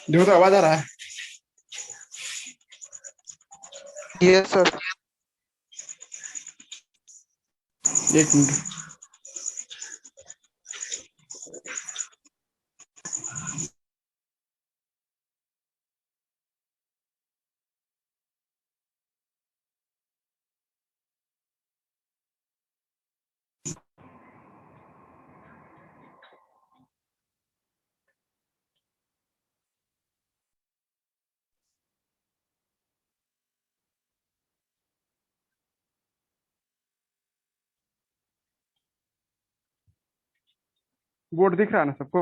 देखो तो आवाज आ रहा है। Yes sir. एक मिनट। बोर्ड दिख रहा है ना सबको?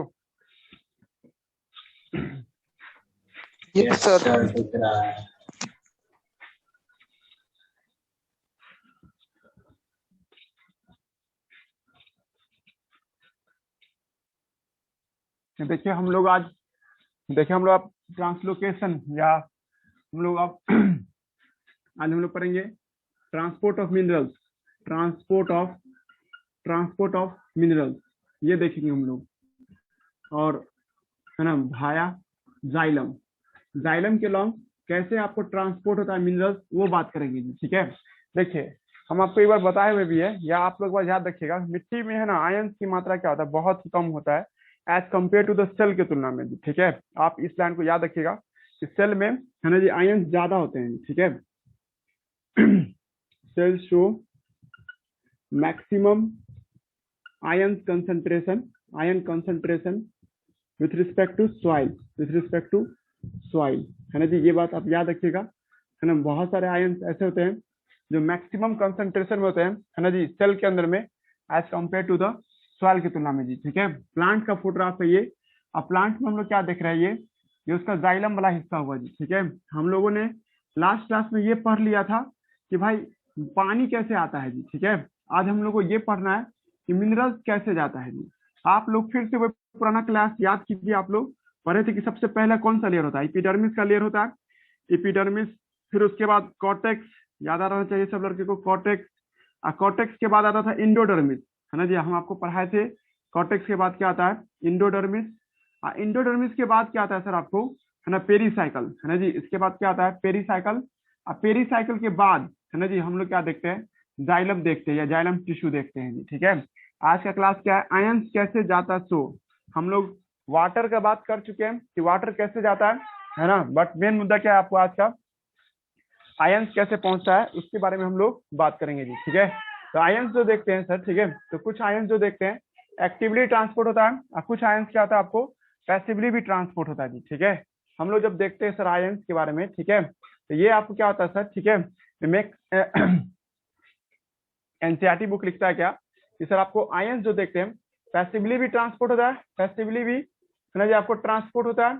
Yes sir. सर दिख रहा है। देखिए हम लोग आज देखिए हम लोग आप ट्रांसलोकेशन या हम लोग आप आज हम लोग पढ़ेंगे transport of minerals. Transport of transport of minerals ये देखेंगे हम लोग। और है ना भाया जाइलम, जाइलम के लॉन्ग कैसे आपको ट्रांसपोर्ट होता है मिनरल्स वो बात करेंगे जी। ठीक है, देखिए हम आपको एक बार बताए हुए भी है या आप लोग बार याद रखिएगा, मिट्टी में है ना आयंस की मात्रा क्या होता है, बहुत ही कम होता है as compare to the cell के तुलना में जी। ठीक है, आप इस लाइन को याद रखिएगा कि सेल में है ना जी आयंस ज्यादा होते हैं। ठीक है, cell show maximum ion concentration with respect to soil, with respect to soil, है ना जी। ये बात आप याद रखिएगा, है ना। बहुत सारे आयंस ऐसे होते हैं जो मैक्सिमम कंसंट्रेशन में होते हैं, है ना जी, सेल के अंदर में as compare to the soil की तुलना में जी। ठीक है, प्लांट का फोटोग्राफ है ये। अब प्लांट में हम लोग क्या देख रहे हैं, ये उसका जाइलम वाला हिस्सा हुआ जी। ठीक है, हम लोगों ने लास्ट क्लास में ये पढ़ लिया था कि भाई पानी कैसे आता है जी। ठीक है, आज हम लोग को ये पढ़ना है कि मिनरल्स कैसे जाता है जी। आप लोग फिर से वो पुराना क्लास याद कीजिए, आप लोग पढ़े थे कि सबसे पहला कौन सा लेयर होता है, एपिडर्मिस का लेयर होता है, एपिडर्मिस। फिर उसके बाद कॉर्टेक्स, याद आ रहना चाहिए सब लड़के को, कॉर्टेक्स। कॉर्टेक्स के बाद आता था इंडोडर्मिस, है ना जी, हम आपको पढ़ाए थे। कॉर्टेक्स के बाद क्या आता है, इंडोडर्मिस। इंडोडर्मिस के बाद क्या आता है सर आपको, है ना, पेरीसाइकल, है ना जी। इसके बाद क्या आता है, पेरीसाइकल। पेरीसाइकल के बाद है ना जी हम लोग क्या देखते हैं, जाइलम देखते हैं या जाइलम टिश्यू देखते हैं जी। ठीक है, आज का क्लास क्या है, आयंस कैसे जाता सो। हम लोग वाटर का बात कर चुके हैं कि वाटर कैसे जाता है ना, बट मेन मुद्दा क्या है आपको आज का, आयंस कैसे पहुंचता है उसके बारे में हम लोग बात करेंगे जी। ठीक है, तो आयंस जो देखते हैं सर, ठीक है, तो कुछ आयंस जो देखते हैं एक्टिवली ट्रांसपोर्ट होता है और कुछ आयंस क्या होता है आपको पैसिवली भी ट्रांसपोर्ट होता है जी। ठीक है, हम लोग जब देखते हैं सर आयंस के बारे में, ठीक है, तो ये आपको क्या होता है सर, ठीक है, एनसीईआरटी बुक लिखता है क्या कि सर आपको आयंस जो देखते हैं पैसिवली भी ट्रांसपोर्ट होता है, पैसिवली भी है ना जी आपको ट्रांसपोर्ट होता है,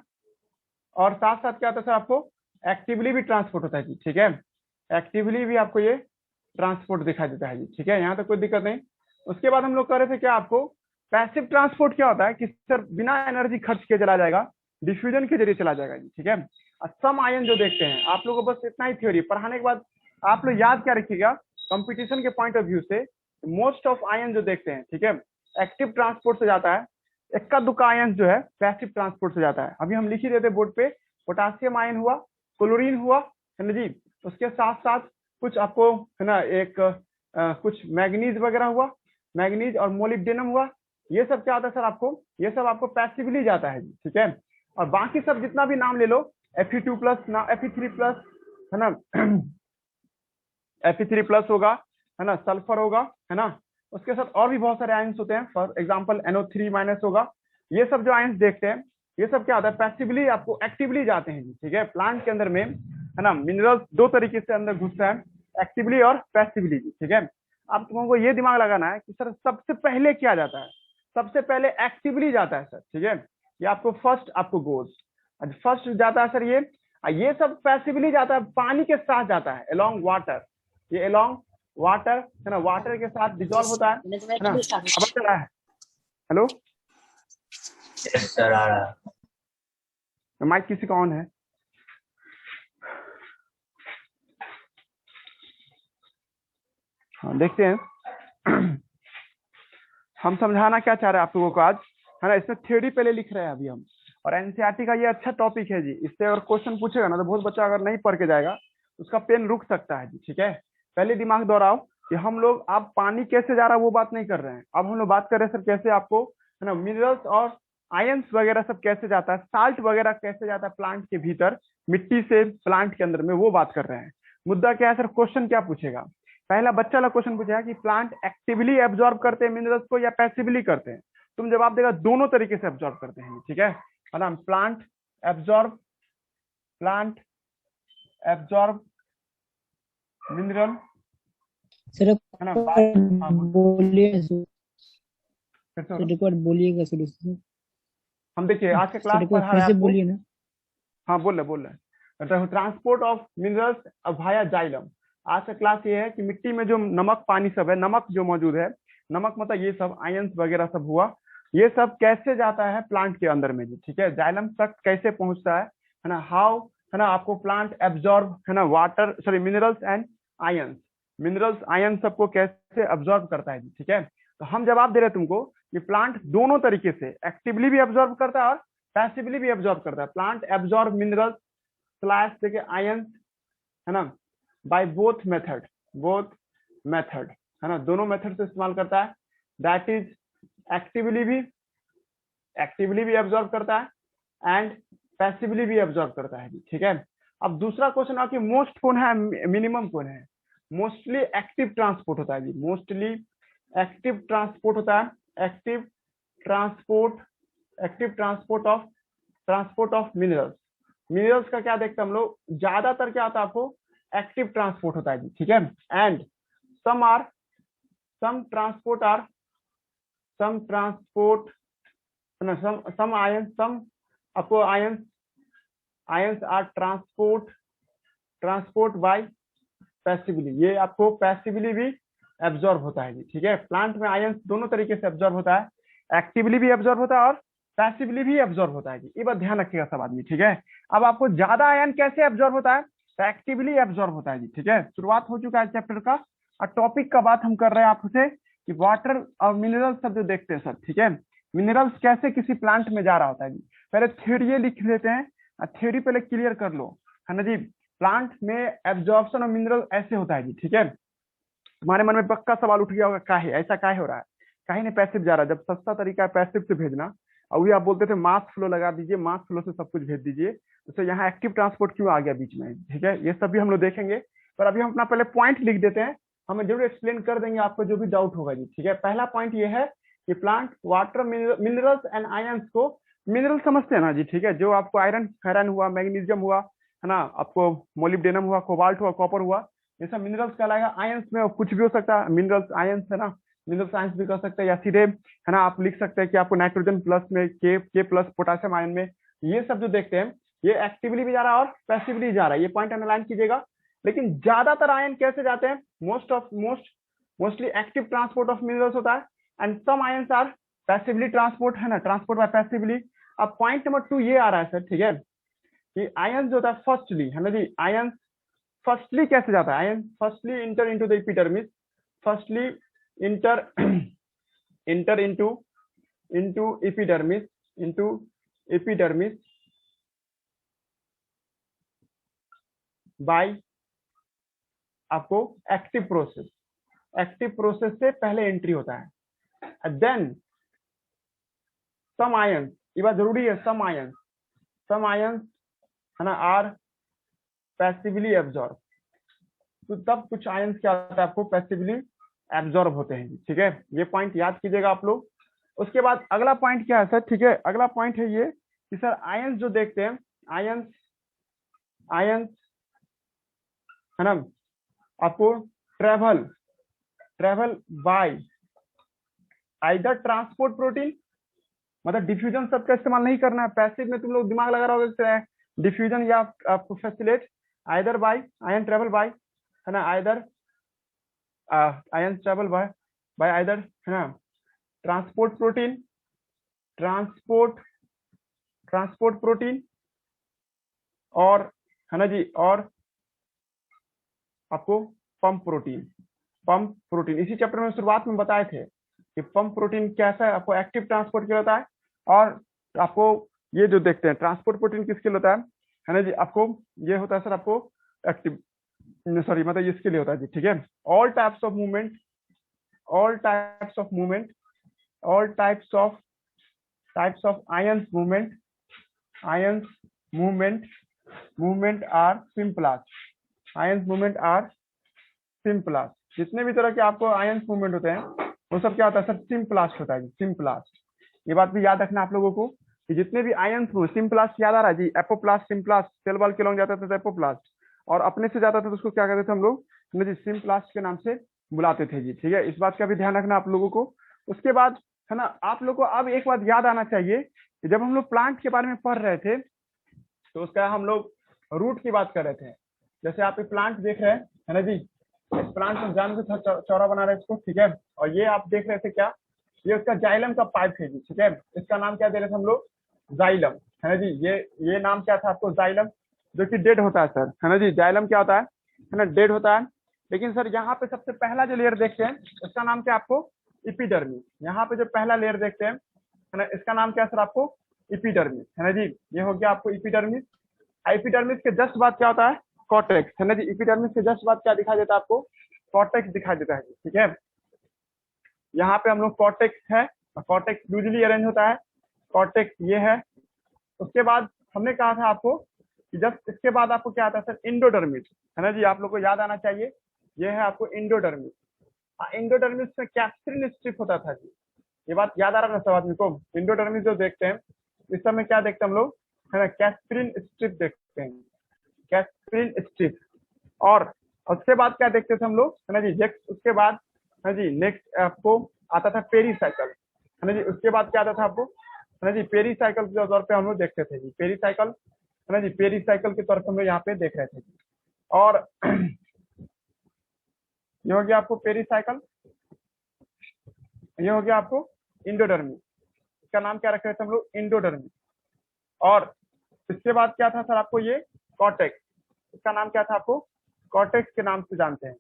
और साथ साथ क्या होता है सर आपको एक्टिवली भी ट्रांसपोर्ट होता है जी। ठीक है, एक्टिवली भी आपको ये ट्रांसपोर्ट दिखाई देता है जी। ठीक है, यहाँ तक कोई दिक्कत नहीं। उसके बाद हम लोग कह रहे थे क्या आपको, पैसिव ट्रांसपोर्ट क्या होता है कि सर बिना एनर्जी खर्च किए चला जाएगा, डिफ्यूजन के जरिए चला जाएगा जी। ठीक है, सम आयन जो देखते हैं आप लोगों को बस इतना ही थ्योरी पढ़ाने के बाद आप लोग याद क्या रखिएगा, कंपटीशन के पॉइंट ऑफ व्यू से मोस्ट ऑफ आयन जो देखते हैं, ठीक है, एक्टिव ट्रांसपोर्ट से जाता है, इक्का दुक्का आयन जो है पैसिव ट्रांसपोर्ट से जाता है। अभी हम लिख ही देते बोर्ड पे, पोटासियम आयन हुआ, क्लोरीन हुआ, है ना जी, उसके साथ साथ कुछ आपको है ना एक कुछ मैग्नीज वगैरह हुआ, मैग्नीज और मोलिब्डेनम हुआ, ये सब क्या आता है सर आपको, ये सब आपको पैसिवली जाता है जी। ठीक है, और बाकी सब जितना भी नाम ले लो, Fe2+ ना Fe3+, है ना, Fe3+ होगा, है ना, सल्फर होगा, है ना, उसके साथ और भी बहुत सारे आयंस होते हैं, फॉर एग्जांपल NO3- होगा। ये सब जो आयंस देखते हैं ये सब क्या होता है, पैसिवली आपको एक्टिवली जाते हैं जी। ठीक है, प्लांट के अंदर में है ना मिनरल्स दो तरीके से अंदर घुसता है, एक्टिवली और पैसिवली जी। ठीक है, आप तुमको को ये दिमाग लगाना है कि सर सबसे पहले क्या जाता है, सबसे पहले एक्टिवली जाता है सर। ठीक है, ये आपको फर्स्ट आपको गोल्स फर्स्ट जाता है सर ये सब पैसिवली जाता है, पानी के साथ जाता है, अलोंग वाटर, ये अलोंग वाटर है ना, वाटर के साथ डिजोल्व होता है ना। अब चल रहा है, हेलो, यस सर आ रहा है। माइक किसी का ऑन है? हाँ देखते हैं हम समझाना क्या चाह रहे हैं आप लोगों को आज, है ना, इसमें थ्योरी पहले लिख रहे हैं अभी हम, और एनसीईआरटी का ये अच्छा टॉपिक है जी, इससे अगर क्वेश्चन पूछेगा ना तो बहुत बच्चा अगर नहीं पढ़ के जाएगा उसका पेन रुक सकता है जी। ठीक है, पहले दिमाग दोहराओ कि हम लोग आप पानी कैसे जा रहा है वो बात नहीं कर रहे हैं, अब हम लोग बात कर रहे हैं सर कैसे आपको है ना मिनरल्स और आयंस वगैरह सब कैसे जाता है, साल्ट वगैरह कैसे जाता है प्लांट के भीतर मिट्टी से प्लांट के अंदर में, वो बात कर रहे हैं। मुद्दा क्या है सर, क्वेश्चन क्या पूछेगा, पहला बच्चा वाला क्वेश्चन पूछेगा कि प्लांट एक्टिवली एब्जॉर्ब करते हैं मिनरल्स को या पैसिवली करते हैं। तुम जवाब देगा दोनों तरीके से एब्जॉर्ब करते हैं। ठीक है ना, प्लांट एब्जॉर्ब मिनरल सर है ना। बोलिए फिर से सर, एक बार बोलिएगा सर उससे। हम देखिए आज का सर क्लास एक बार पढ़ा फिर है से आपको। बोलिए ना। हाँ बोल रहे transport of minerals via xylem. आज का क्लास ये है कि मिट्टी में जो नमक पानी सब है, नमक जो मौजूद है, नमक मतलब ये सब आयंस वगैरह सब हुआ, ये सब कैसे जाता है प्लांट के अंदर में जी। ठीक है, जाइलम तक कैसे पहुंचता है ना, हाउ है ना आपको प्लांट एब्जॉर्ब है ना water sorry minerals and ions, minerals ion सबको कैसे एब्जॉर्ब करता है जी। ठीक है, तो हम जवाब दे रहे हैं तुमको कि प्लांट दोनों तरीके से एक्टिवली भी एब्जॉर्ब करता है और पैसिवली भी एब्जॉर्ब करता है। प्लांट एब्जॉर्ब मिनरल्स स्लैश देखिए आयंस है ना बाय बोथ मेथड है ना, दोनों मेथड से इस्तेमाल करता है। दैट इज एक्टिवली भी एब्जॉर्ब करता है एंड पैसिवली भी एब्जॉर्ब करता है। ठीक है, अब दूसरा क्वेश्चन है कि मोस्ट कौन है मिनिमम कौन है। मोस्टली एक्टिव ट्रांसपोर्ट होता है जी, मोस्टली एक्टिव ट्रांसपोर्ट होता है, एक्टिव ट्रांसपोर्ट ऑफ मिनरल्स का क्या देखते हैं हम लोग, ज्यादातर क्या होता है आपको एक्टिव ट्रांसपोर्ट होता है जी। ठीक है, एंड सम ट्रांसपोर्ट आपको ions are transport by passively, ये आपको पैसिवली भी एब्जॉर्ब होता है जी। ठीक है, प्लांट में आयंस दोनों तरीके से एब्जॉर्ब होता है, एक्टिवली भी एब्जॉर्ब होता है और पैसिवली भी एब्जॉर्ब होता है जी। ये बात ध्यान रखिएगा सब आदमी। ठीक है, अब आपको ज्यादा आयन कैसे एब्जॉर्ब होता है, तो एक्टिवली एब्जॉर्ब होता है जी। ठीक है, शुरुआत हो चुका है चैप्टर का और टॉपिक का बात हम कर रहे हैं आपसे कि वाटर और मिनरल्स सब जो देखते हैं सर। ठीक है, मिनरल्स कैसे किसी प्लांट में जा रहा होता है जी, पहले थ्योरी लिख लेते हैं, थ्योरी पहले क्लियर कर लो है ना जी। प्लांट में एब्जॉर्प्शन ऑफ मिनरल ऐसे होता है जी। ठीक है, तुम्हारे मन में पक्का सवाल उठ गया होगा काहे ऐसा काहे हो रहा है, काहे ने पैसिव जा रहा है, जब सस्ता तरीका है पैसिव से भेजना। और वही आप बोलते थे मास फ्लो लगा दीजिए, मास फ्लो से सब कुछ भेज दीजिए, तो यहाँ एक्टिव ट्रांसपोर्ट क्यों आ गया बीच में। ठीक है, ये सब भी हम लोग देखेंगे, पर अभी हम अपना पहले पॉइंट लिख देते हैं, हमें जरूर एक्सप्लेन कर देंगे आपको जो भी डाउट होगा जी। ठीक है, पहला पॉइंट ये है कि plant water minerals and ions को, मिनरल समझते हैं ना जी। ठीक है, जो आपको आयरन हुआ, मैग्नीशियम हुआ है ना, आपको मोलिब्डेनम हुआ, कोबाल्ट हुआ, कॉपर हुआ, ये सब मिनरल्स कहलाएगा। आयंस में कुछ भी हो सकता है, मिनरल्स आयंस है ना, मिनरल साइंस भी कर सकते हैं, या सीधे है ना आप लिख सकते हैं कि आपको नाइट्रोजन प्लस में के प्लस पोटासियम आयन में, ये सब जो देखते हैं ये एक्टिवली भी जा रहा है और पैसिवली जा रहा है, ये पॉइंट अंडरलाइन कीजिएगा। लेकिन ज्यादातर आयन कैसे जाते हैं, mostly active transport of minerals होता है and some ions are passively transport है ना, ट्रांसपोर्ट बाय पैसिवली। अब पॉइंट नंबर 2 ये आ रहा है सर। ठीक है, कि आयन जो होता है फर्स्टली है ना जी, आयन फर्स्टली कैसे जाता है, ion firstly enter into the epidermis, firstly enter into epidermis by आपको एक्टिव प्रोसेस से पहले एंट्री होता है। देन सम आयंस, ये बात जरूरी है, सम आयंस है ना आर पैसिवली एब्जॉर्ब, तो तब कुछ आयंस क्या होता है आपको पैसिवली एब्जॉर्ब होते हैं। ठीक है, ये पॉइंट याद कीजिएगा आप लोग। उसके बाद अगला पॉइंट क्या है सर, ठीक है, अगला पॉइंट है ये कि सर आयंस जो देखते हैं, आयंस है ना आपको travel by either transport protein, मतलब डिफ्यूजन सब का इस्तेमाल नहीं करना है, पैसिव में तुम लोग दिमाग लगा रहे हो डिफ्यूजन या आपको facilitate either bye ion travel by है ना, either ion travel by either है ना ट्रांसपोर्ट प्रोटीन और है ना जी, और आपको पंप प्रोटीन। इसी चैप्टर में शुरुआत में बताए थे कि पंप प्रोटीन कैसा है, आपको एक्टिव ट्रांसपोर्ट किया जाता है और आपको ये जो देखते हैं ट्रांसपोर्ट प्रोटीन किसके लिए होता है ना जी, आपको ये होता है सर आपको एक्टिव, सॉरी मतलब इसके लिए होता है जी, ठीक है। All types of movement, all types of movement, all types of ions movement, ions movement, movement are symplast, ions movement are symplast. जितने भी तरह के आपको आयंस मूवमेंट होते हैं वो सब क्या होता है सर, सिंपलास्ट होता है जी, सिंपलास्ट। ये बात भी याद रखना आप लोगों को कि जितने भी आयंस हो, सिंपलास्ट याद आ रहा है जी, एपोप्लास्ट, सिंपलास्ट, सेल वॉल के लॉन्ग जाता था तो एपोप्लास्ट, और अपने से जाता था तो उसको क्या कहते थे हम लोग जी, सिंपलास्ट के नाम से बुलाते थे जी, ठीक है। इस बात का भी ध्यान रखना आप लोगों को। उसके बाद है ना, आप लोग को अब एक बात याद आना चाहिए कि जब हम लोग प्लांट के बारे में पढ़ रहे थे तो उसका हम लोग रूट की बात कर रहे थे। जैसे आप ये प्लांट देख रहे हैं है ना जी, इस प्लांट को जान के चौड़ा बना रहे हैं इसको, ठीक है। और ये आप देख रहे थे क्या, ये उसका जाइलम का पाइप है जी, ठीक है। इसका नाम क्या दे रहे थे हम लोग, जाइलम, है ना जी। ये नाम क्या था आपको, जाइलम, जो कि डेड होता है सर, है ना जी। जाइलम क्या होता है ना, डेड होता है। लेकिन सर यहाँ पे सबसे पहला जो लेयर देखते हैं उसका नाम क्या आपको, इपिडर्मिस। यहाँ पे जो पहला लेयर देखते हैं है ना, इसका नाम क्या सर आपको, इपिडर्मिस, है ना जी। ये हो गया आपको इपिडर्मिस। एपिडर्मिस के जस्ट बाद क्या होता है, कॉर्टेक्स, है ना जी। एपिडर्मिस के जस्ट बाद क्या दिखाई देता है आपको, कॉर्टेक्स दिखाई देता है, ठीक है। यहाँ पे हम लोग कॉर्टेक्स है, कॉर्टेक्स यूजुअली अरेंज होता है, कॉर्टेक्स ये है। उसके बाद हमने कहा था आपको कि जस्ट इसके बाद आपको क्या आता है सर, इंडोडर्मिस, है ना जी। आप लोग को याद आना चाहिए, ये है आपको इंडोडर्मिस। इंडोडर्मिस में कैप्सिन स्ट्रिप होता था जी, ये बात याद आ रहा है सब आदमी को। इंडोडर्मिस जो देखते हैं इस समय क्या देखते हैं हम लोग, है ना, कैस्प्रिन स्ट्रिप देखते हैं, कैस्प्रिन स्ट्रिप। और उसके बाद क्या देखते थे हम लोग, है ना जी, नेक्स्ट उसके बाद है जी, नेक्स्ट आपको आता था पेरीसाइकिल, है ना जी। उसके बाद क्या आता था आपको, है ना जी, पेरीसाइकिल के तौर पे हम लोग देखते थे जी, पेरीसाइकिल, है ना जी। पेरीसाइकिल के तौर पे हम लोग यहाँ पे देख रहे थे। और ये हो गया आपको पेरीसाइकिल, ये हो गया आपको इंडोडर्मी, इसका नाम क्या रख रहे थे हम लोग, इंडोडर्मी। और इसके बाद क्या था सर आपको, ये कॉर्टेक्स, इसका नाम क्या था आपको, कॉर्टेक्स के नाम से जानते हैं।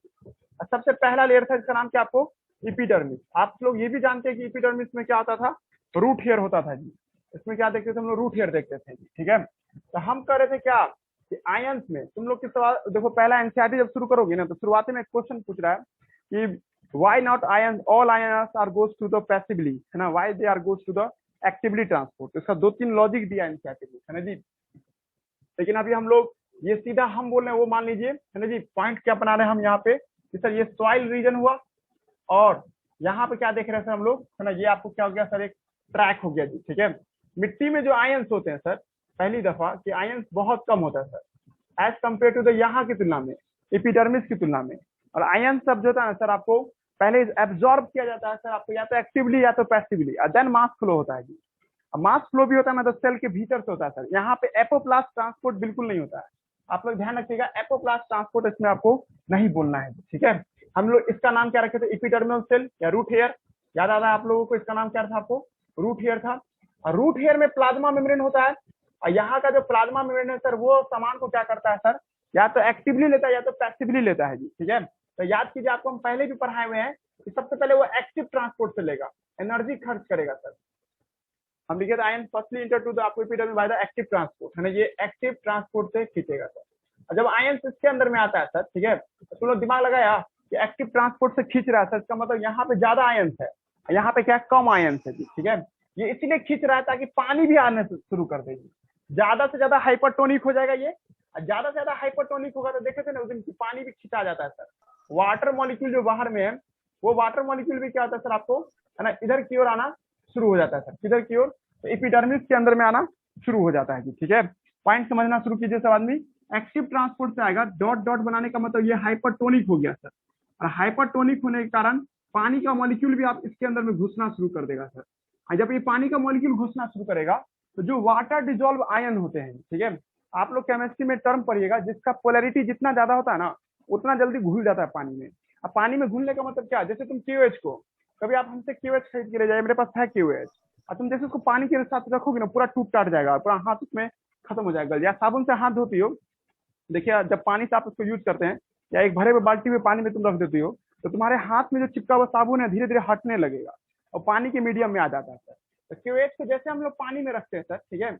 और सबसे पहला लेयर था इसका नाम क्या आपको, इपिडर्मिस। आप लोग ये भी जानते हैं कि इपिडर्मिस में क्या होता था, रूट हेयर होता था जी। इसमें क्या देखते थे हम लोग, रूट हेयर देखते थे, ठीक है। तो हम कह रहे थे क्या कि आयंस में तुम लोग किस सवाल देखो, पहला एनसीईआरटी जब शुरू करोगे ना तो शुरुआती में एक क्वेश्चन पूछ रहा है कि why not ions, all ions are goes to the passively, है ना, why they are goes to the actively transport। इसका 2-3 लॉजिक दिया एनसीईआरटी में, है ना जी। लेकिन अभी हम लोग ये सीधा हम बोल रहे हैं वो मान लीजिए, है ना जी। पॉइंट क्या बना रहे हैं हम यहाँ पे कि सर ये सॉइल रीजन हुआ, और यहाँ पे क्या देख रहे हैं सर हम लोग, है ना, ये आपको क्या हो गया सर, एक ट्रैक हो गया जी, ठीक है। मिट्टी में जो आयंस होते हैं सर, पहली दफा कि आयंस बहुत कम होता है sir as compare to the यहाँ की तुलना में, एपिडर्मिस की तुलना में। और आयंस सब जो होता है ना सर, आपको पहले एब्जॉर्ब किया जाता है सर आपको, या तो एक्टिवली या तो पैसिवली, और देन मास फ्लो होता है जी। मास फ्लो भी होता है मतलब सेल के भीतर से होता है सर। यहाँ पे एपोप्लास्ट ट्रांसपोर्ट बिल्कुल नहीं होता है, आप लोग ध्यान रखिएगा, एपोप्लास्ट ट्रांसपोर्ट इसमें आपको नहीं बोलना है, ठीक है। हम लोग इसका नाम क्या रखे थे, एपिडर्मल सेल या रूट हेयर, याद आ रहा है आप लोगों को, इसका नाम क्या था आपको, रूट हेयर था। और रूट हेयर में प्लाज्मा मेम्ब्रेन होता है, और यहाँ का जो प्लाज्मा मेम्ब्रेन है सर, वो सामान को क्या करता है सर, या तो एक्टिवली लेता है या तो पैसिवली लेता है जी, ठीक है। तो याद कीजिए, आपको हम पहले भी पढ़ाए हुए हैं कि सबसे पहले वो एक्टिव ट्रांसपोर्ट से लेगा, एनर्जी खर्च करेगा सर। हम लिखे थे ion firstly enter to the आपको epidermis by the active transport, है ना, ये एक्टिव ट्रांसपोर्ट से खींचेगा सर। और जब आयन इसके अंदर में आता है सर, ठीक है, तो तुम लोग दिमाग लगाया कि एक्टिव ट्रांसपोर्ट से खींच रहा है सर, इसका मतलब यहाँ पे ज्यादा आयन है, यहाँ पे क्या कम आयन है जी, ठीक है। ये इसलिए खींच रहा है ताकि पानी भी आने शुरू कर देगी, ज्यादा से ज्यादा हाइपरटोनिक हो जाएगा ये, ज्यादा से ज्यादा हाइपरटोनिक होगा तो देखे थे ना उस दिन पानी भी खिंचा जाता है सर। वाटर मॉलिक्यूल जो बाहर में है, वो वाटर मॉलिक्यूल भी क्या होता है सर आपको, है ना, इधर की ओर आना शुरू हो जाता है सर, किधर की ओर, तो एपिडर्मिस के अंदर में आना शुरू हो जाता है जी, ठीक है। पॉइंट समझना शुरू कीजिए सब आदमी। एक्टिव ट्रांसपोर्ट से आएगा, डॉट डॉट बनाने का मतलब ये हाइपरटोनिक हो गया सर, और हाइपरटोनिक होने के कारण पानी का मॉलिक्यूल भी आप इसके अंदर में घुसना शुरू कर देगा सर। और जब ये पानी का मॉलिक्यूल घुसना शुरू करेगा तो जो वाटर डिजोल्व आयन होते हैं, ठीक है, आप लोग केमिस्ट्री में टर्म पढ़िएगा, जिसका पोलैरिटी जितना ज्यादा होता है ना उतना जल्दी घुल जाता है पानी में। अब पानी में घुलने का मतलब क्या, जैसे तुम QH को कभी आप हमसे QH खरीद के ले जाए, मेरे पास है QH, और तुम जैसे उसको पानी के साथ रखोगे ना, पूरा टूट टाट जाएगा, पूरा हाथ उसमें खत्म हो जाएगा। या साबुन से हाथ धोती हो, देखिए जब पानी से आप उसको यूज करते हैं, या एक भरे हुए बाल्टी में पानी में तुम रख देती हो, तो तुम्हारे हाथ में जो चिपका हुआ साबुन है धीरे धीरे हटने लगेगा और पानी के मीडियम में आ जाता है सर। तो QH को जैसे हम लोग पानी में रखते हैं सर, ठीक है,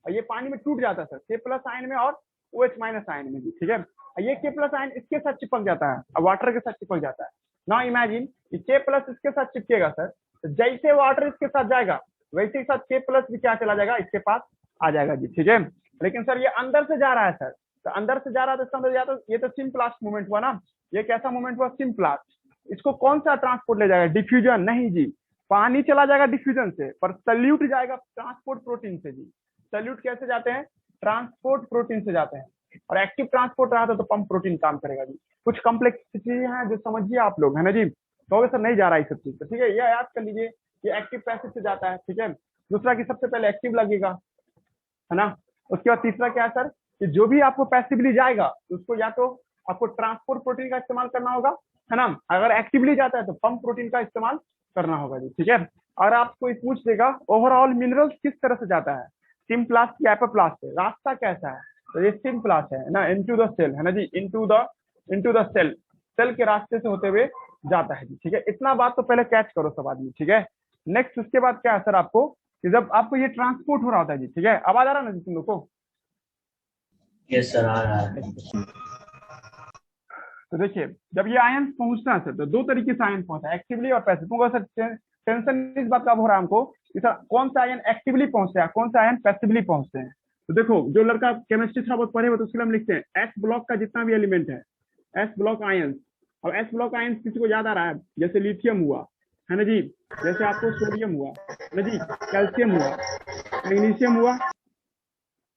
और ये पानी में टूट जाता है सर के प्लस आयन में और OH माइनस आयन में भी, ठीक है। ये के प्लस आयन इसके साथ चिपक जाता है और वाटर के साथ चिपक जाता है। नाउ इमेजिन के प्लस इसके साथ चिपकेगा सर, तो जैसे वाटर इसके साथ जाएगा वैसे ही साथ के प्लस भी क्या चला जाएगा, इसके पास आ जाएगा जी, ठीक है। लेकिन सर ये अंदर से जा रहा है सर, तो अंदर से जा रहा है तो इसका मतलब ये तो सिम्प्लास्ट मूवमेंट हुआ ना, ये कैसा मूवमेंट हुआ, सिम्प्लास्ट। इसको कौन सा ट्रांसपोर्ट ले जाएगा, डिफ्यूजन? नहीं जी, पानी चला जाएगा डिफ्यूजन से, पर सल्यूट जाएगा ट्रांसपोर्ट प्रोटीन से जी। सल्यूट कैसे जाते हैं, ट्रांसपोर्ट प्रोटीन से जाते हैं। और एक्टिव ट्रांसपोर्ट रहा था तो पंप प्रोटीन काम करेगा जी। कुछ कॉम्प्लेक्सिटी है जो समझिए आप लोग, है ना जी। कहोगे सर नहीं जा रहा है सब चीज, तो ठीक है, ये याद कर लीजिए, ये एक्टिव पैसिव से जाता है, ठीक है। दूसरा कि सबसे पहले एक्टिव लगेगा, है ना। उसके बाद तीसरा क्या है सर, कि जो भी आपको पैसिवली जाएगा तो उसको या तो आपको ट्रांसपोर्ट प्रोटीन का इस्तेमाल करना होगा, है ना। अगर एक्टिवली जाता है तो पंप प्रोटीन का इस्तेमाल करना होगा जी, ठीक है। और आपको पूछ देगा ओवरऑल मिनरल्स किस तरह से जाता है, सिम्प्लास्ट या एपोप्लास्ट से, रास्ता कैसा है, तो ये सिम्प्लास्ट है ना, इनटू द सेल, है ना जी, इनटू द सेल, सेल के रास्ते से होते हुए जाता है जी, ठीक है। इतना बात तो पहले कैच करो सब आदमी, ठीक है। नेक्स्ट उसके बाद क्या है सर, आपको कि जब आपको ये ट्रांसपोर्ट हो रहा होता है जी, ठीक है, आवाज आ रहा है ना जी तुम लोग को? यस सर आ रहा है। तो देखिए जब ये आयन पहुंचता है सर, तो दो तरीके से आयन पहुंचता है, एक्टिवली और पैसिव। तुमको सर टेंशन इस बात का हो रहा है हमको कि सर कौन सा आयन एक्टिवली पहुंचता है, कौन सा आयन पैसिवली पहुंचते हैं। तो देखो जो लड़का केमिस्ट्री थोड़ा बहुत पढ़े हुए तो उसके लिए हम लिखते हैं एस ब्लॉक का जितना भी एलिमेंट है, एस ब्लॉक आयन। अब एस ब्लॉक आयन किसी को याद आ रहा है, जैसे लिथियम हुआ, है ना जी, जैसे आपको सोडियम हुआ, है ना जी, कैल्शियम हुआ, मैग्नीशियम हुआ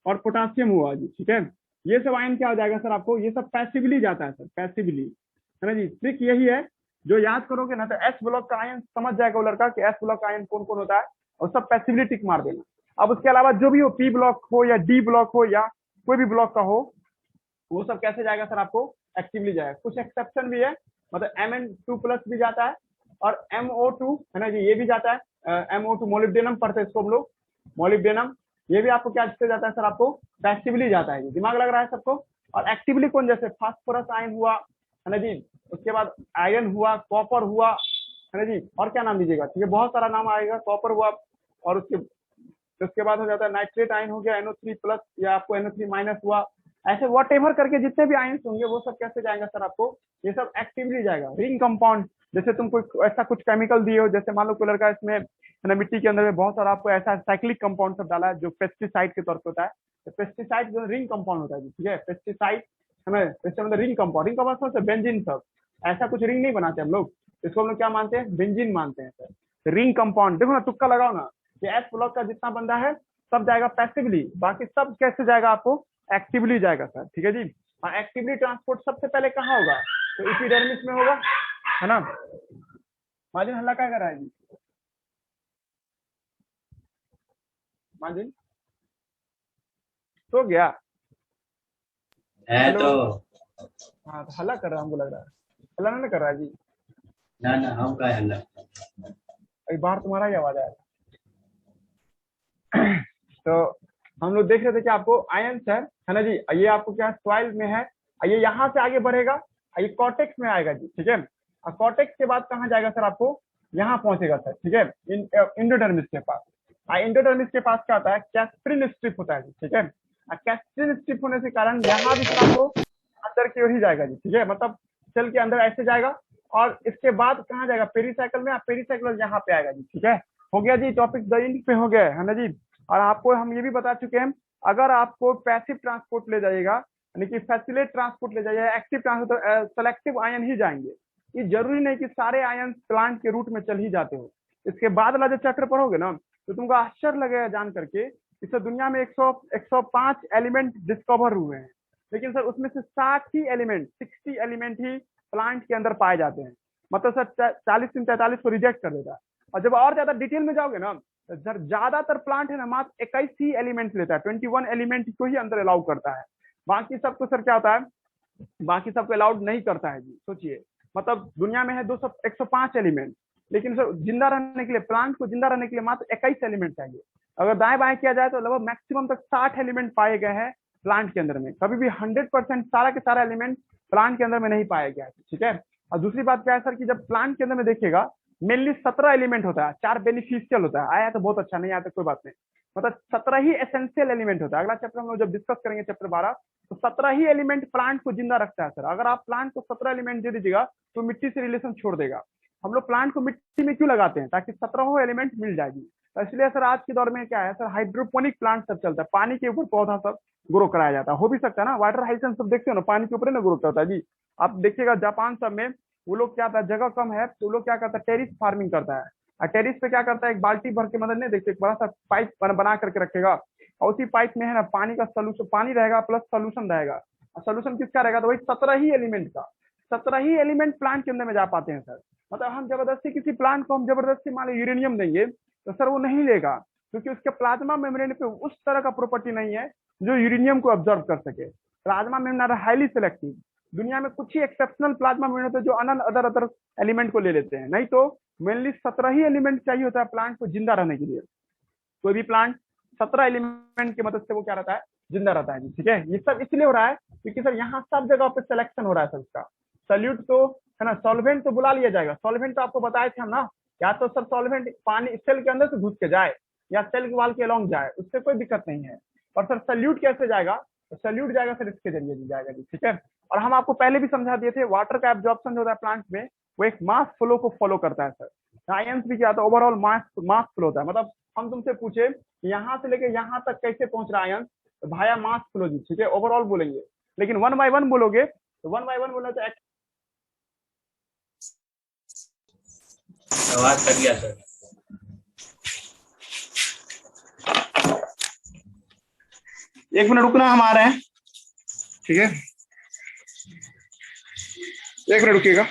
और पोटासियम हुआ जी, ठीक है। ये सब आयन क्या हो जाएगा सर आपको, ये सब पैसिवली जाता है सर, पैसिवली, है ना जी। ट्रिक यही है, जो याद करोगे ना तो एस ब्लॉक का आयन समझ जाएगा वो लड़का कि एस ब्लॉक का आयन कौन कौन होता है, और सब पैसिवली टिक मार देना। अब उसके अलावा जो भी हो, पी ब्लॉक हो या डी ब्लॉक हो या कोई भी ब्लॉक का हो, वो सब कैसे जाएगा सर आपको, एक्टिवली जाएगा। कुछ एक्सेप्शन भी है, मतलब Mn2+ भी जाता है और MO2, है ना जी, ये भी जाता है। MO2 मोलिब्डेनम पढ़ते हैं इसको हम लोग, मोलिब्डेनम, ये भी आपको क्या जाता है सर, आपको पैसिवली जाता है। दिमाग लग रहा है सबको। और एक्टिवली कौन, जैसे फास्फोरस आयन हुआ, है ना जी, उसके बाद आयरन हुआ, कॉपर हुआ, है ना जी, और क्या नाम दीजिएगा, ठीक है, बहुत सारा नाम आएगा, कॉपर हुआ, और उसके बाद हो जाता है नाइट्रेट आयन हो गया, NO3+ या आपको NO3- हुआ। ऐसे वॉटेवर करके जितने भी आयन्स होंगे वो सब कैसे जाएगा सर आपको, ये सब एक्टिवली जाएगा। रिंग कंपाउंड, जैसे तुम कोई ऐसा कुछ केमिकल दिए हो, जैसे मान लो कोई लड़का इसमें, है ना, मिट्टी के अंदर में बहुत सारा आपको ऐसा साइक्लिक कंपाउंड सब डाला है जो पेस्टिसाइड के तौर पर होता है, तो पेस्टिसाइड जो रिंग कंपाउंड होता है, ठीक है, पेस्टिसाइड हमें मतलब रिंग कंपाउंड से बेंजीन सब, ऐसा कुछ रिंग नहीं बनाते हम लोग, इसको हम लोग क्या मानते हैं, बेंजीन मानते हैं सर। रिंग कंपाउंड देखो ना, तुक्का लगाओ ना, कि एस ब्लॉक का जितना बंदा है सब जाएगा पैसिवली, बाकी सब कैसे जाएगा आपको, एक्टिवली जाएगा सर, ठीक है जी। और एक्टिवली ट्रांसपोर्ट सबसे पहले कहाँ होगा, तो एपिडर्मिस में होगा, है ना। माजिन हल्ला क्या कर रहा है जी, माजिन तो गया है हेलो? तो हाँ तो हल्ला कर रहा है, हमको लग रहा है हल्ला नहीं कर रहा है जी, ना ना हम का हल्ला। एक बार तुम्हारा ही आवाज आया। तो हम लोग देख रहे थे कि आपको आयन है ना जी, ये आपको क्या सॉइल में है, ये यहाँ से आगे बढ़ेगा, ये कॉर्टेक्स में आएगा जी, ठीक है। और कॉर्टेक्स के बाद कहाँ जाएगा सर, आपको यहाँ पहुंचेगा सर, ठीक है, इंडोडर्मिस के पास। इंडोडर्मिस के पास क्या होता है, कैस्प्रिन स्ट्रिप होता है जी, ठीक है। कैस्प्रिन स्ट्रिप होने के कारण यहाँ भी सर आपको अंदर की ओर ही जाएगा जी, ठीक है, मतलब सेल के अंदर ऐसे जाएगा, और इसके बाद कहाँ जाएगा, पेरीसाइकिल में, पेरीसाइकिल यहाँ पे आएगा जी, ठीक है। हो गया जी, टॉपिक द एंड पे हो गया है ना जी। और आपको हम ये भी बता चुके हैं, अगर आपको पैसिव ट्रांसपोर्ट ले जाइएगा, यानी कि फैसिलेट ट्रांसपोर्ट ले जाइएगा, एक्टिव ट्रांसपोर्ट, तो सेलेक्टिव आयन ही जाएंगे। ये जरूरी नहीं कि सारे आयन प्लांट के रूट में चल ही जाते हो। इसके बाद वाला जो चक्र पढ़ोगे ना, तो तुमको आश्चर्य लगेगा जान करके, इस दुनिया में 105 एलिमेंट डिस्कवर हुए हैं, लेकिन सर उसमें से 60 एलिमेंट ही प्लांट के अंदर पाए जाते हैं। मतलब सर 40-43 को रिजेक्ट कर देता है। और जब और ज्यादा डिटेल में जाओगे ना, सर ज्यादातर प्लांट है ना मात्र 21 ही एलिमेंट लेता है, 21 एलिमेंट को ही अंदर अलाउ करता है। बाकी सबको सर क्या होता है, बाकी सबको अलाउड नहीं करता है जी। सोचिए, मतलब दुनिया में है 105 एलिमेंट, लेकिन सर जिंदा रहने के लिए, प्लांट को जिंदा रहने के लिए मात्र 21 एलिमेंट चाहिए। अगर दाएं बाएं किया जाए तो लगभग मैक्सिमम तक 60 एलिमेंट पाए गए हैं प्लांट के अंदर में। कभी भी 100% सारा के सारा एलिमेंट प्लांट के अंदर में नहीं पाया गया है, ठीक है। और दूसरी बात क्या है सर, कि जब प्लांट के अंदर में देखिएगा, मेनली 17 एलिमेंट होता है, 4 बेनिफिशियल होता है। आया तो बहुत अच्छा, नहीं आया तो कोई बात नहीं। मतलब 17 ही एसेंशियल एलिमेंट होता है। अगला चैप्टर हम लोग जब डिस्कस करेंगे चैप्टर 12, तो 17 ही एलिमेंट प्लांट को जिंदा रखता है सर। अगर आप प्लांट को 17 एलिमेंट दे दीजिएगा तो मिट्टी से रिलेशन छोड़ देगा। हम लोग प्लांट को मिट्टी में क्यों लगाते हैं? ताकि 17 एलिमेंट मिल जाएगी। तो इसलिए सर आज के दौर में क्या है सर, हाइड्रोपोनिक प्लांट सब चलता है, पानी के ऊपर पौधा सब ग्रो कराया जाता है। हो भी सकता है ना, वाटर हाइसेंस सब देखते हो ना, पानी के ऊपर ही ना ग्रो करता है जी। आप देखिएगा जापान सब में वो लोग क्या था, जगह कम है तो वो लोग क्या करता है, टेरिस फार्मिंग करता है। और टेरिस पे क्या करता है, एक बाल्टी भर के, मतलब नहीं देखते, एक बड़ा सा पाइप बना करके रखेगा, और उसी पाइप में है ना पानी का सोल्यूशन, पानी रहेगा प्लस सोल्यूशन रहेगा। और सोल्यूशन किसका रहेगा, तो वही 17 ही एलिमेंट का। 17 ही एलिमेंट प्लांट के अंदर में जा पाते हैं सर। मतलब हम जबरदस्ती किसी प्लांट को हम जबरदस्ती मान लो यूरेनियम देंगे तो सर वो नहीं लेगा, क्योंकि उसके प्लाज्मा मेम्ब्रेन पे उस तरह का प्रॉपर्टी नहीं है जो यूरेनियम को ऑब्जर्व कर सके। Plasma membrane highly selective. दुनिया में कुछ ही एक्सेप्शनल प्लाज्मा मेम्ब्रेन होते हैं जो अदर अदर एलिमेंट को ले लेते हैं, नहीं तो मेनली 17 ही एलिमेंट चाहिए होता है प्लांट को जिंदा रहने के लिए। कोई भी प्लांट 17 एलिमेंट की मदद से वो क्या रहता है, जिंदा रहता है जी। ठीक है, ये सब इसलिए हो रहा है क्योंकि सर यहाँ सब जगह पे सिलेक्शन हो रहा है सर इसका। सल्यूट तो है ना, सॉल्वेंट तो बुला लिया जाएगा। सॉल्वेंट तो आपको बताए थे हम ना, या तो सर सॉल्वेंट पानी सेल के अंदर से घुस के जाए या सेल के वाल के अलॉन्ग जाए, उससे कोई दिक्कत नहीं है। और सर सल्यूट कैसे जाएगा, तो सल्यूट जाएगा सर इसके जरिए भी जाएगा जी। ठीक है, और हम आपको पहले भी समझा दिए थे, वाटर का एब्जॉर्प्शन जो होता है प्लांट में वो एक मास फ्लो को फॉलो करता है सर। आयंस भी क्या होता है, ओवरऑल मास फ्लो होता है। मतलब हम तुमसे पूछे यहाँ से लेके यहाँ तक कैसे पहुंच रहा है आयंस, तो भाया मास फ्लो जी। ठीक है, ओवरऑल बोलेंगे, लेकिन 1 बाय 1 बोलोगे तो 1 बाय 1 बोलना तो आवाज कट गया सर। एक मिनट रुकना, हम आ रहे हैं। ठीक है, एक मिनट रुकिएगा।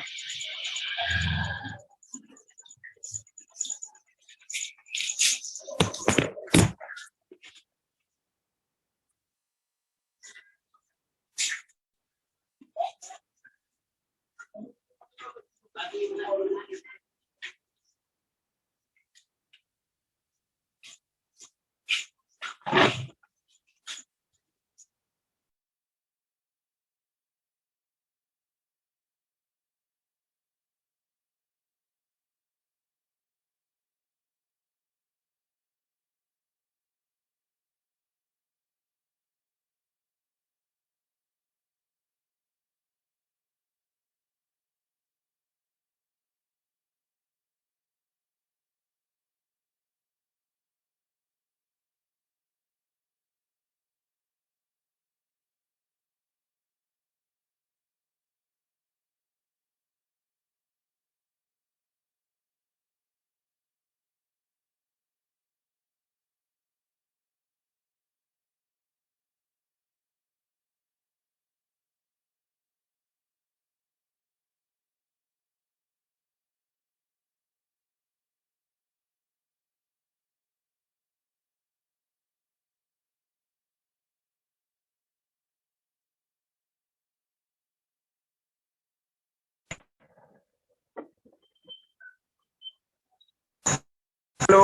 हेलो,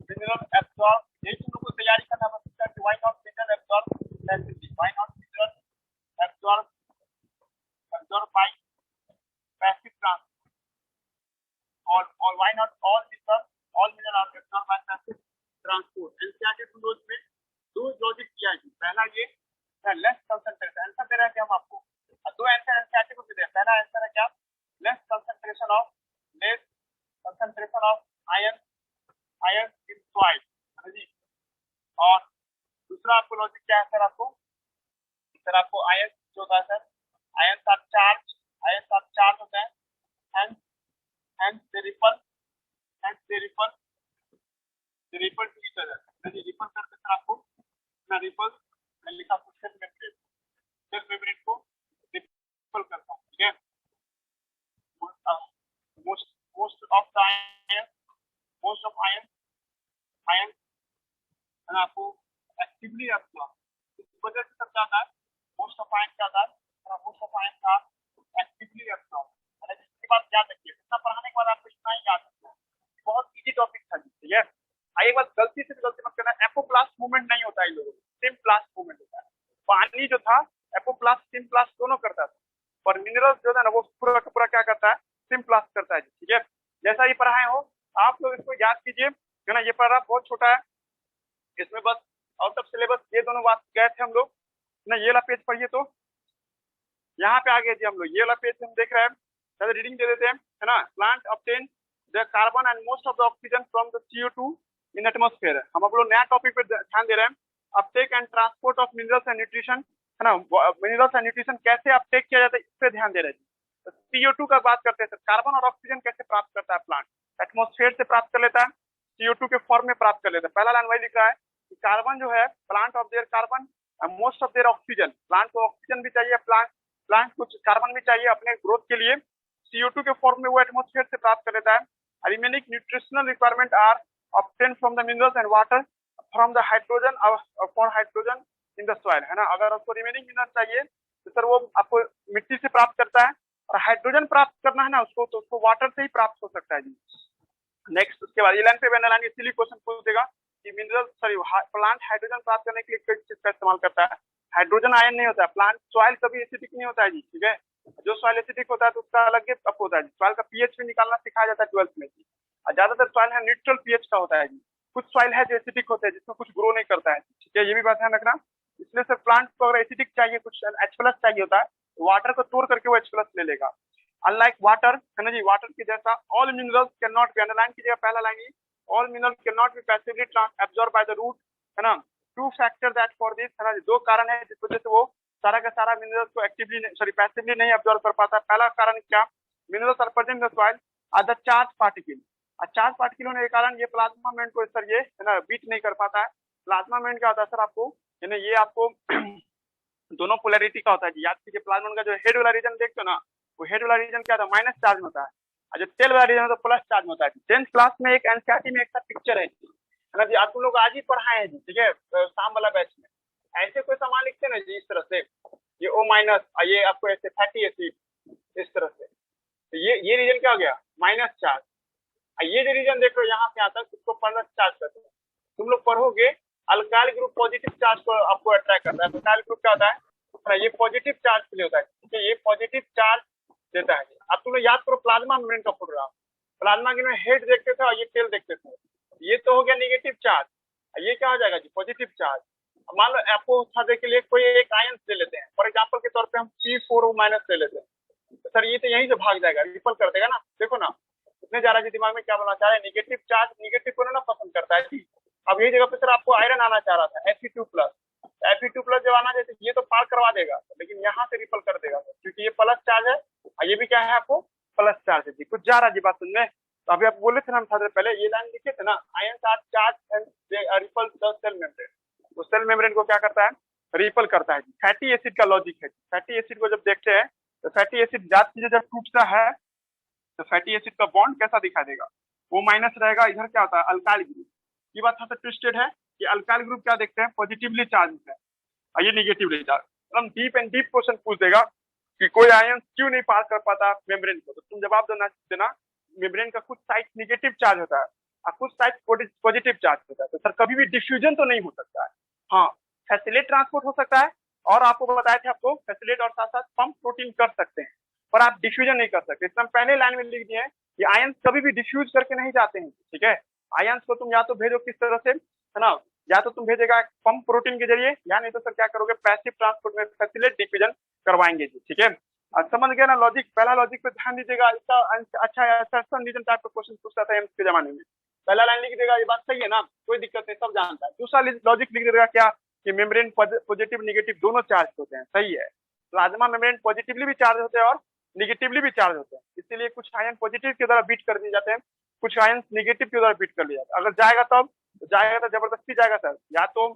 मिनरल एब्जॉर्ब, यही तुम लोग को तैयारी करना पड़ता है कि why not mineral absorb passively, why not mineral absorb by passive transport, और why not all mineral are absorb by passive transport. NCERT notes में दो लॉजिक किया है। पहला ये लेस कंसंट्रेशन, आंसर दे रहे हैं हम आपको, और दो आंसर एनसीईआरटी को दे रहे हैं। पहला आंसर है क्या, less concentration of ion in soil जी। और दूसरा आपको लॉजिक क्या है सर, आपको आयन जो होता है सर, आयन आर चार्ज होता है, hence they repel to each other। जी रिपल करते सर आपको ना, रिपल मैं लिखा आपको सेल मेम्ब्रेन को रिपल करता हूँ। ठीक है, most of आयन है आपको एक्टिवली एब्जॉर्ब, इस वजह से सब जाता है मोस्ट ऑफ आयन क्या था, मोस्ट ऑफ आयन का एक्टिवली एब्जॉर्ब। और इसके बाद याद रखिए, इतना पढ़ाने के बाद आपको इतना ही याद रखना है, बहुत इजी टॉपिक था। ठीक है, एक बात गलती मत करना, एपोप्लास्ट मूवमेंट नहीं होता है, लोगों सिम्प्लास्ट मूवमेंट होता है। पानी जो था एपोप्लास्ट सिम्प्लास्ट दोनों करता था, पर मिनरल्स जो था ना वो पूरा छोटा है, इसमें बस आउट ऑफ सिलेबस ये दोनों बात गए थे हम लोग ना। ये वाला पेज पढ़िए, तो यहाँ पे आ गए जी हम लोग, ये वाला पेज हम देख रहे हैं, पहले रीडिंग दे देते हैं, है ना। Plant obtain the carbon and most of the oxygen from the CO2 in atmosphere. हम अब लोग नया टॉपिक पे ध्यान दे रहे हैं, Uptake and transport of minerals and nutrition, है ना। मिनरल्स एंड न्यूट्रिशन कैसे अपटेक किया जाता है, इस पे ध्यान दे रहे हैं। CO2 का बात करते हैं सर, कार्बन और ऑक्सीजन कैसे प्राप्त करता है प्लांट, एटमॉस्फेयर से प्राप्त कर लेता है, CO2 के फॉर्म में प्राप्त कर लेता है। पहला लाइन वही लिख रहा है कि कार्बन जो है, plant of their carbon most of their oxygen, plant को ऑक्सीजन भी चाहिए, प्लांट कुछ कार्बन भी चाहिए अपने ग्रोथ के लिए, CO2 के फॉर्म में वो एटमॉस्फेयर से प्राप्त कर लेता है। Remaining nutritional requirement are obtain from the minerals and water from the hydrogen for hydrogen in the soil, है ना। अगर आपको रिमेनिंग मिनरल चाहिए तो सर वो आपको मिट्टी से प्राप्त करता है, और हाइड्रोजन प्राप्त करना है ना उसको, तो उसको वाटर से ही प्राप्त हो सकता है जी। नेक्स्ट उसके बाद ये लाइन पे बना लाइन इसीलिए क्वेश्चन पूछ देगा कि मिनरल प्लांट हाइड्रोजन प्राप्त करने के लिए किस चीज का इस्तेमाल करता है। हाइड्रोजन आयन नहीं होता है, प्लांट सॉइल कभी एसिडिक नहीं होता है जी, ठीक है। जो सॉइल एसिडिक होता है तो उसका अलग अप होता है जी। सॉइल का पीएच भी निकालना सिखाया जाता है 12th में जी। और ज्यादातर सॉइल है न्यूट्रल पीएच का होता है जी। कुछ सॉइल है जो एसिडिक होते हैं जिसमें कुछ ग्रो नहीं करता है, ठीक है, ये भी बात ध्यान रखना। इसलिए सर प्लांट को अगर एसिडिक चाहिए, कुछ H+ चाहिए होता है, वाटर को तोड़ करके वो H+ ले लेगा। अनलाइक वाटर, है ना जी, वाटर के जैसा all minerals can not be, underline कीजिएगा पहला लाइन ही, all mineral can not be passively absorb by the root, है ना। Two factor that for this, है ना, दो कारण है जिस वजह से वो सारा का सारा मिनरल्स को एक्टिवली पैसिवली नहीं एब्जॉर्ब कर पाता। पहला कारण क्या, minerals are present in the soil are the charge particle, और चार्ज पार्टिकल होने के कारण ये प्लाज्मा मेम्ब्रेन को सर ये, है ना, बीट नहीं कर पाता है। प्लाज्मा मेम्ब्रेन क्या होता है सर आपको, है ना, ये आपको दोनों पोलैरिटी का होता है जी। याद कीजिए प्लाज्मा मेम्ब्रेन का जो हेड वाला रीजन देखते हो ना, वो हेड वाला रीजन क्या होता है, माइनस चार्ज होता है, और जो टेल वाला रीजन होता है प्लस चार्ज होता है। 10th क्लास में एक एनसीईआरटी में एक पिक्चर है ना जी, आप लोग आज ही पढ़ाए हैं जी, ठीक है, शाम वाला बैच में। ऐसे कोई सामान लिखते हैं ना जी इस तरह से, ये O-, ये आपको ऐसे फैटी एसिड इस तरह से, तो ये रीजन क्या हो गया, माइनस चार्ज। ये जो रीजन देख रहे हो यहाँ से आता है उसको प्लस चार्ज करते हैं। तुम लोग पढ़ोगे अल्काइल ग्रुप पॉजिटिव चार्ज को आपको अट्रैक्ट करता है। अल्काइल ग्रुप क्या होता है, ये पॉजिटिव चार्ज के लिए होता है, ठीक है, ये पॉजिटिव चार्ज देता है। अब तुम लोग याद करो प्लाज्मा मेम्ब्रेन का प्रोग्राम, प्लाज्मा के में हेड देखते थे और ये टेल देखते थे, ये तो हो गया नेगेटिव चार्ज, ये क्या हो जाएगा जी, पॉजिटिव चार्ज। मान लो आपको सादे के लिए कोई एक आयन ले लेते हैं, फॉर एग्जांपल के तौर पे हम P4O- ले लेते हैं, तो सर ये तो यहीं से भाग जाएगा, रिपल कर देगा ना। देखो ना इतने जा रहा है दिमाग में, क्या बोलना चाह रहे हैं, नेगेटिव चार्ज नेगेटिव को ना पसंद करता है जी। अब यही जगह पे सर आपको आयरन आना चाह रहा था Fe2+, Fe2+ जब आना चाहिए ये तो पार करवा देगा, लेकिन यहाँ से रिपल कर देगा क्योंकि ये प्लस चार्ज है, और ये भी क्या है आपको प्लस चार्ज है जी। कुछ जा रहा है जी बात सुनने। तो अभी आप बोले थे ना हम पहले ये लाइन लिखे थे ना, ions are charge and they repel the cell membrane, तो सेल मेम्ब्रेन को क्या करता है, रिपल करता है। फैटी एसिड का लॉजिक है, फैटी एसिड को जब देखते हैं तो फैटी एसिड जात चीजें जब टूटता है तो फैटी एसिड का बॉन्ड कैसा दिखा देगा, O- रहेगा। इधर क्या होता है अल्काइल ग्रुप, ये बात थोड़ा ट्विस्टेड है कि अल्काइल ग्रुप क्या देखते हैं, पॉजिटिवली चार्ज है और ये निगेटिवली चार्ज। हम डीप एंड डीप क्वेश्चन पूछ देगा कि कोई आयन क्यों नहीं पास कर पाता मेम्ब्रेन को, तो तुम जवाब देना मेम्ब्रेन का कुछ साइड निगेटिव चार्ज होता है और कुछ साइड पॉजिटिव चार्ज होता है। तो सर कभी भी डिफ्यूजन तो नहीं हो सकता है, हाँ फैसिलेट ट्रांसपोर्ट हो सकता है, और आपको बताए थे आपको फैसिलेट और साथ साथ पंप प्रोटीन कर सकते हैं, पर आप डिफ्यूजन नहीं कर सकते। इसमें पहले लाइन में लिख दिए हैं कि आयंस कभी भी डिफ्यूज करके नहीं जाते हैं, ठीक है। आयंस को तुम या तो भेजो किस तरह से, है ना, या तो तुम भेजेगा पंप प्रोटीन के जरिए, या नहीं तो सर क्या करोगे पैसिव ट्रांसपोर्ट में फैसिलेट डिफ्यूजन करवाएंगे जी, ठीक है। समझ गया ना लॉजिक, पहला लॉजिक पे ध्यान दीजिएगा। इसका अच्छा असर्शन रीजन टाइप का क्वेश्चन पूछता था एम्स के जमाने में, पहला लाइन लिख देगा, ये बात सही है ना, कोई दिक्कत नहीं, सब जानता है। दूसरा लॉजिक लिख देगा क्या कि मेम्ब्रेन पॉजिटिव निगेटिव दोनों चार्ज होते हैं, सही है। प्लाज्मा मेम्ब्रेन पॉजिटिवली भी चार्ज होते हैं और निगेटिवली भी चार्ज होते हैं, इसीलिए कुछ आयन पॉजिटिव के द्वारा बीट कर दिए जाते हैं, कुछ आयन निगेटिव के द्वारा बीट कर दिया जाता है। अगर जाएगा तब तो जाएगा तो जबरदस्ती जाएगा सर, या तो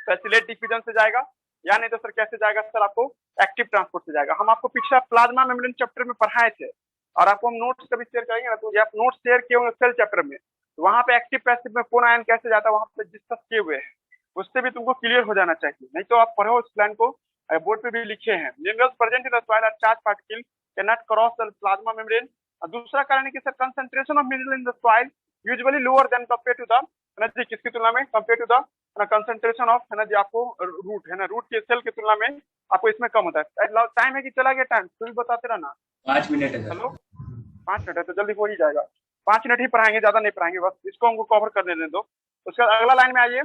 फैसिलेट डिफ्यूजन से जाएगा, या नहीं तो सर कैसे जाएगा सर, आपको एक्टिव ट्रांसपोर्ट से जाएगा। हम आपको पिछला प्लाज्मा मेम्ब्रेन चैप्टर में पढ़ाए थे, और आपको हम नोट्स कभी शेयर करेंगे ना, तो आप नोट्स शेयर किए होंगे सेल चैप्टर में, तो वहाँ पे एक्टिव पैसिव में कौन आयन कैसे जाता है वहाँ पे डिस्कस किए हुए हैं, उससे भी तुमको क्लियर हो जाना चाहिए। नहीं तो आप पढ़ो उस प्लान को, बोर्ड पे भी लिखे हैं, minerals present in the soil are charge particle can not cross the plasma membrane. दूसरा कारण है कि sir concentration of mineral in the soil usually lower than compare to the, है ना जी, किसकी तुलना में, compare to the concentration of, है ना जी, आपको रूट, है ना, रूट के सेल की तुलना में आपको इसमें कम होता है। टाइम है कि चला गया टाइम, तो भी बताते रहना। 5 मिनट है सर। हेलो 5 मिनट है तो जल्दी हो ही जाएगा। 5 मिनट ही पढ़ाएंगे, ज्यादा नहीं पढ़ाएंगे, बस इसको हमको कवर करने दें दो। उसके बाद अगला लाइन में आइए।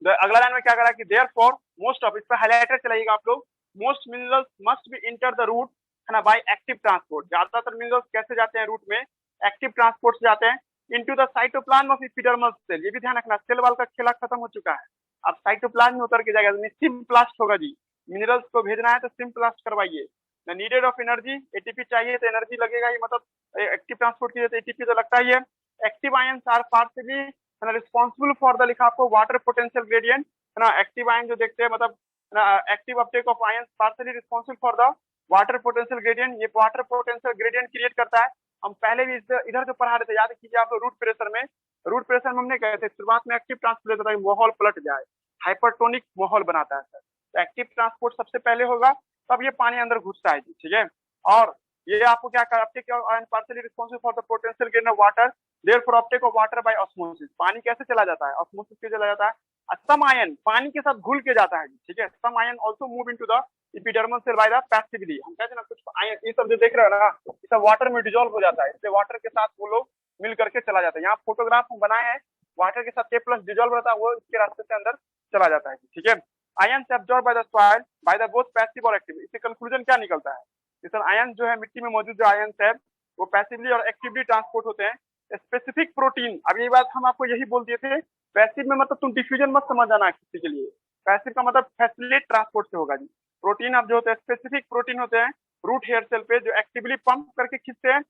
अगला लाइन में क्या करा कि देयरफॉर मोस्ट ऑफ, इस पर हाईलाइटर चलाइएगा आप लोग, most minerals must be enter the root है ना बाय एक्टिव ट्रांसपोर्ट। ज्यादातर मिनरल्स कैसे जाते हैं रूट में? एक्टिव ट्रांसपोर्ट से जाते हैं into the cytoplasm of epidermal cell. ये भी ध्यान रखना, सेल वाल का खेला खत्म हो चुका है, अब साइटोप्लाज्म में उतर के जाएगा, सिम्प्लास्ट होगा जी। मिनरल्स को भेजना है तो सिम्प्लास्ट करवाइए। नीडेड ऑफ एनर्जी, एटीपी चाहिए तो एनर्जी लगेगा ही, मतलब एक्टिव ट्रांसपोर्ट के लिए तो एटीपी तो लगता ही है। Active ions are partially responsible for the, लिखा आपको वाटर पोटेंशियल ग्रेडियंट है ना। एक्टिव आयन जो देखते हैं, मतलब active Uptake of ions partially responsible for the water potential gradient. ये वाटर पोटेंशियल ग्रेडियंट क्रिएट करता है। हम पहले भी इधर जो पढ़ा रहे थे, याद कीजिए आप, रूट प्रेशर में हमने कहे थे शुरुआत में एक्टिव ट्रांसपोर्ट होता है, माहौल पलट जाए, हाइपरटोनिक माहौल बनाता है सर। तो एक्टिव ट्रांसपोर्ट सबसे पहले होगा, तब ये पानी अंदर घुसता है, ठीक है। और ये आपको क्या कर, Uptake ion partially responsible for the potential gradient of water, therefore Uptake of water bye osmosis. पानी कैसे चला जाता है? ऑस्मोसिस से चला जाता है। सम आयन पानी के साथ घुल के जाता है, ठीक है। Some ion also move into the epidermal cell by the passively. हम कहते हैं ना, कुछ आयन ये सब जो देख रहे हैं ना, ये सब वाटर में डिसॉल्व हो जाता है, इसलिए वाटर के साथ वो लोग मिल करके चला जाता है। यहाँ फोटोग्राफ हम बनाए हैं, वाटर के साथ K+ डिसॉल्व रहता है, वो इसके रास्ते से अंदर चला जाता है, ठीक है। आयन से absorb by the soil by the both passive और एक्टिव। इससे कंक्लूजन क्या निकलता है? सर आयन जो है, मिट्टी में मौजूद जो आयन है वो पैसिवली और एक्टिवली ट्रांसपोर्ट होते हैं। स्पेसिफिक प्रोटीन, अब ये बात हम आपको यही बोल दिए थे, पैसिव में मतलब तुम डिफ्यूजन मत समझ जाना किसी के लिए, पैसिव का मतलब फैसिलिटेट ट्रांसपोर्ट से होगा जी। प्रोटीन अब जो होते हैं, स्पेसिफिक प्रोटीन होते हैं रूट हेयर सेल पे, जो एक्टिवली पंप करके खींचते हैं,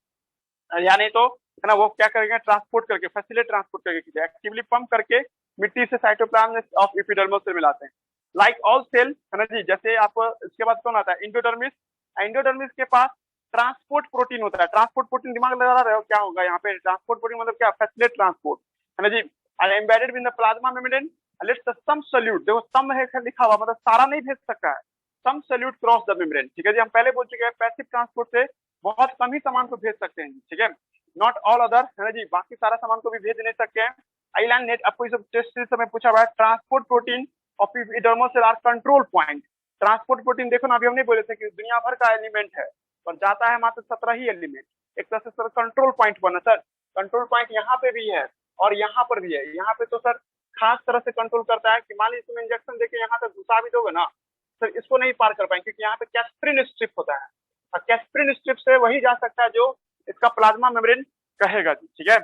या नहीं तो है ना वो क्या करेंगे, ट्रांसपोर्ट करके, फैसिलिटेट ट्रांसपोर्ट करके खींचे, एक्टिवली पंप करके मिट्टी से साइटोप्लाज्म ऑफ एपिडर्मल सेल मिलाते हैं। लाइक ऑल सेल है ना जी। जैसे आप, इसके बाद कौन आता है? एंडोडर्मिस। एंडोडर्मिस के पास ट्रांसपोर्ट प्रोटीन होता है। ट्रांसपोर्ट प्रोटीन दिमाग लगा रहे हो क्या होगा यहाँ पे? ट्रांसपोर्ट प्रोटीन मतलब क्या? फैसिलिटेट ट्रांसपोर्ट है ना जी। Embedded in the plasma membrane, let's some solute, देखो सम है लिखा हुआ, मतलब सारा नहीं भेज सकता है, सम सॉल्यूट क्रॉस द मेम्ब्रेन, ठीक है जी। हम पहले बोल चुके हैं पैसिव ट्रांसपोर्ट से बहुत कम ही सामान को भेज सकते हैं, ठीक है। नॉट ऑल अदर है ना जी, बाकी सारा सामान को भी भेज नहीं सकते हैं। आइलैंड नेट, आपको ये सब टेस्ट से पूछा हुआ है। Transport protein of epidermal cell are control point. Transport protein देखो ना, अभी हम नहीं बोले थे कि दुनिया भर का एलिमेंट है, पर जाता है मात्र 17 ही एलिमेंट। एक तरह से सर कंट्रोल पॉइंट बना सर, कंट्रोल पॉइंट यहाँ पे भी है और यहाँ पर भी है। यहाँ पे तो सर खास तरह से कंट्रोल करता है कि मान लीजिए तुम इंजेक्शन देके यहाँ तक घुसा भी दोगे ना सर, इसको नहीं पार कर पाएंगे, क्योंकि यहाँ पे कैस्प्रिन स्ट्रिप होता है, और कैस्प्रिन स्ट्रिप से वही जा सकता है जो इसका प्लाज्मा मेम्ब्रेन कहेगा जी, ठीक है।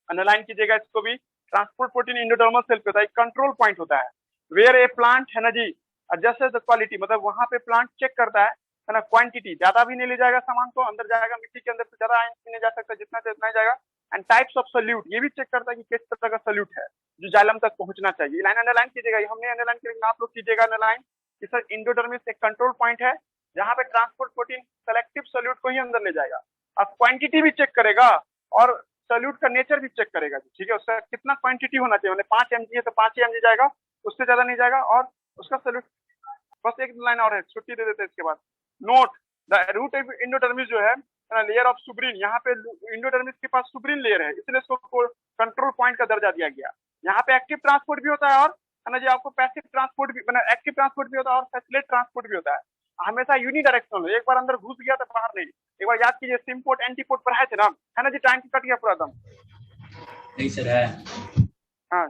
अंडरलाइन कीजिएगा इसको भी। ट्रांसपोर्ट प्रोटीन एंडोडर्मल सेल पे होता है, कंट्रोल पॉइंट होता है। वेयर ए प्लांट है ना जी एडजस्ट्स द क्वालिटी, मतलब वहां पे प्लांट चेक करता है ना, क्वांटिटी, ज्यादा भी नहीं ले जाएगा सामान को, अंदर जाएगा मिट्टी के अंदर से ज्यादा आयन नहीं जा सकता, जितना से उतना ही जाएगा। एंड टाइप्स ऑफ सॉल्यूट, ये भी चेक करता है कि किस तरह का सॉल्यूट है जो जाइलम तक पहुंचना चाहिए। लाइन अंडरलाइन कीजिएगा, हमने अंडरलाइन किया, आप लोग कीजिएगा अंडरलाइन कि सर एंडोडर्मिस एक कंट्रोल पॉइंट है जहां पे ट्रांसपोर्ट प्रोटीन सेलेक्टिव सॉल्यूट को ही अंदर ले जाएगा, अब क्वांटिटी भी चेक करेगा और सॉल्यूट का नेचर भी चेक करेगा, ठीक है। उसका कितना क्वांटिटी होना चाहिए, मतलब 5 mg है तो 5 ही mg जाएगा, उससे ज्यादा नहीं जाएगा। और उसका सॉल्यूट, बस एक लाइन और है, छुट्टी दे देते हैं इसके बाद। Note the root of endodermis जो है लेयर ऑफ सुब्रिन, यहाँ पे एंडोडर्मिस के पास सुब्रिन लेयर है, इसलिए इसको कंट्रोल पॉइंट का दर्जा दिया गया। यहाँ पे एक्टिव ट्रांसपोर्ट भी होता है और है ना जी आपको पैसिव ट्रांसपोर्ट भी, मतलब एक्टिव ट्रांसपोर्ट भी होता है और फैसिलिटेट ट्रांसपोर्ट भी होता है। हमेशा यूनिडायरेक्शनल, एक बार अंदर घुस गया तो बाहर नहीं। एक बार याद कीजिए, सिम्पोर्ट एंटीपोर्ट पढ़ाए थे ना, है ना जी, टाइम कट गया पूरा एकदम। नहीं सर है। हाँ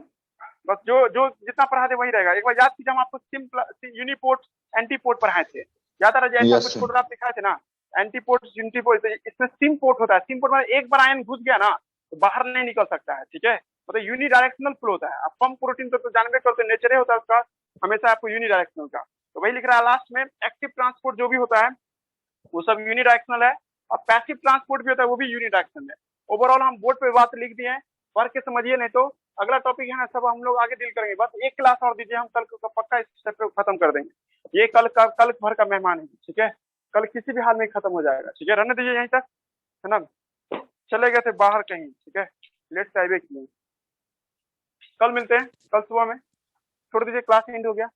बस जो जो जितना पढ़ा थे वही रहेगा। एक बार याद कीजिए, हम आपको यूनिपोर्ट एंटीपोर्ट पढ़ाए थे, याद आ रहा है? जैसा कुछ फोटोग्राफ दिखाए थे ना, एंटीपोर्ट यूनिपोर्ट, इसमें सिम्पोर्ट होता है। सिम्पोर्ट मतलब एक बार आयन घुस गया ना तो बाहर नहीं निकल सकता है, ठीक है, मतलब यूनिडायरेक्शनल फ्लो होता है। अब पंप प्रोटीन तो जानबे करते, नेचर ही होता है उसका हमेशा आपको यूनिडायरेक्शनल का, तो वही लिख रहा है लास्ट में। एक्टिव ट्रांसपोर्ट जो भी होता है वो सब यूनिडायरेक्शनल है, और पैसिव ट्रांसपोर्ट भी होता है वो भी यूनिडायरेक्शनल है। ओवरऑल हम बोर्ड पे बात लिख दिए हैं, पढ़ के समझिए, नहीं तो अगला टॉपिक है ना सब हम लोग आगे डील करेंगे। बस एक क्लास और दीजिए, हम कल को पक्का इस चैप्टर को खत्म कर देंगे। ये कल भर का मेहमान है, ठीक है, कल किसी भी हाल में खत्म हो जाएगा, ठीक है। रहने दीजिए यहीं तक, है ना, चले गए थे बाहर कहीं, ठीक है, लेट से आइए, कल मिलते हैं, कल सुबह में छोड़ दीजिए, क्लास एंड हो गया।